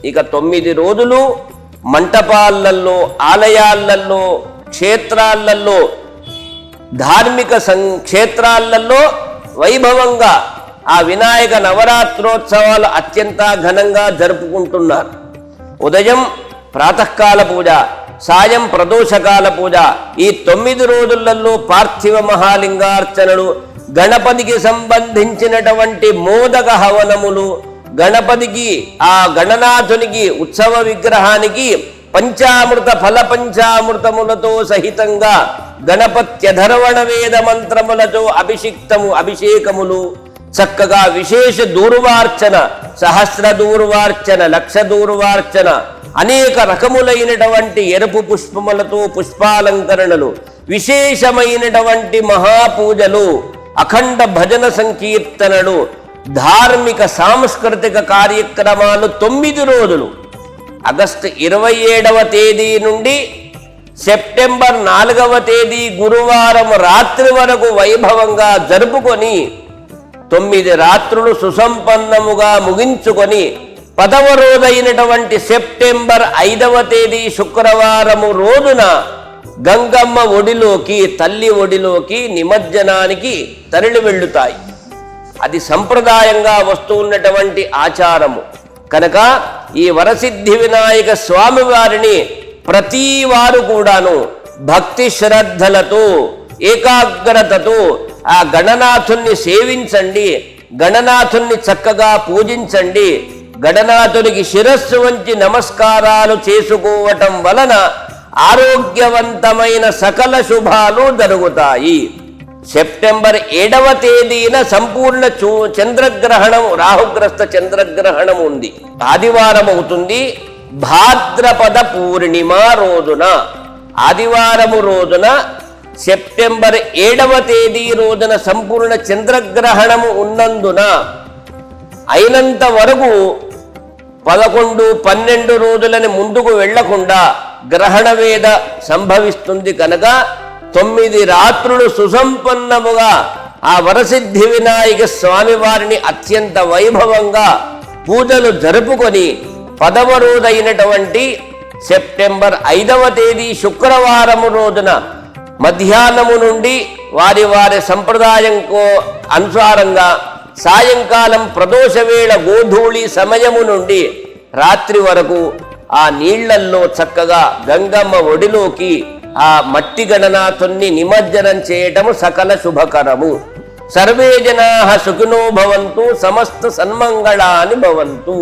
ఇక 9 రోజులు మంటపాలలో, ఆలయాలలో, క్షేత్రాలలో, ధార్మిక క్షేత్రాలలో వైభవంగా ఆ వినాయక నవరాత్రోత్సవాలు అత్యంత ఘనంగా జరుపుకుంటున్నారు. ఉదయం ప్రాతకాల పూజ, సాయం ప్రదోషకాల పూజ, ఈ 9 రోజులలో పార్థివ మహాలింగార్చనలు, గణపతికి సంబంధించినటువంటి మోదక హవనములు, గణపతికి ఆ గణనాథునికి ఉత్సవ విగ్రహానికి పంచామృత ఫల పంచామృతములతో సహితంగా గణపత్యధర్వణ వేద మంత్రములతో అభిషేకములు, చక్కగా విశేష దూర్వార్చన, సహస్ర దూర్వార్చన, లక్ష దూర్వార్చన, అనేక రకములైనటువంటి ఎరుపు పుష్పములతో పుష్పాలంకరణలు, విశేషమైనటువంటి మహాపూజలు, అఖండ భజన సంకీర్తనలు, ధార్మిక సాంస్కృతిక కార్యక్రమాలు 9 రోజులు ఆగస్టు 27వ తేదీ నుండి సెప్టెంబర్ 4వ తేదీ గురువారం రాత్రి వరకు వైభవంగా జరుపుకొని 9 రాత్రులు సుసంపన్నముగా ముగించుకొని 10వ రోజైనటువంటి సెప్టెంబర్ 5వ తేదీ శుక్రవారము రోజున గంగమ్మ ఒడిలోకి, తల్లి ఒడిలోకి నిమజ్జనానికి తరలి వెళ్ళుతాయి. అది సంప్రదాయంగా వస్తూ ఉన్నటువంటి ఆచారము కనుక ఈ వరసిద్ధి వినాయక స్వామి వారిని ప్రతి వారు కూడాను భక్తి శ్రద్ధలతో, ఏకాగ్రతతో ఆ గణనాథుణ్ణి సేవించండి, గణనాథుణ్ణి చక్కగా పూజించండి. గణనాథునికి శిరస్సు వంచి నమస్కారాలు చేసుకోవటం వలన ఆరోగ్యవంతమైన సకల శుభాలు జరుగుతాయి. సెప్టెంబర్ 7వ తేదీన సంపూర్ణ చంద్రగ్రహణం, రాహుగ్రస్త చంద్రగ్రహణం ఉంది. ఆదివారం అవుతుంది. భాద్రపద పూర్ణిమ రోజున, ఆదివారము రోజున సెప్టెంబర్ 7వ తేదీ రోజున సంపూర్ణ చంద్రగ్రహణము ఉన్నందున అయినంత వరకు 11, 12 రోజులని ముందుకు వెళ్లకుండా గ్రహణ వేద సంభవిస్తుంది కనుక 9 రాత్రులు సుసంపన్నముగా ఆ వరసిద్ధి వినాయక స్వామి వారిని అత్యంత వైభవంగా పూజలు జరుపుకొని 10వ రోజైనటువంటి సెప్టెంబర్ 5వ తేదీ శుక్రవారము రోజున మధ్యాహ్నము నుండి వారి సంప్రదాయంకో అనుసారంగా సాయంకాలం ప్రదోషవేళ గోధూళి సమయము నుండి రాత్రి వరకు ఆ నీళ్లల్లో చక్కగా గంగమ్మ ఒడిలోకి ఆ మట్టి గణనాథుణ్ణి నిమజ్జనం చేయటము సకల శుభకరము. సర్వే జనాః సుఖినో భవంతు, సమస్త సన్మంగళాని భవంతు.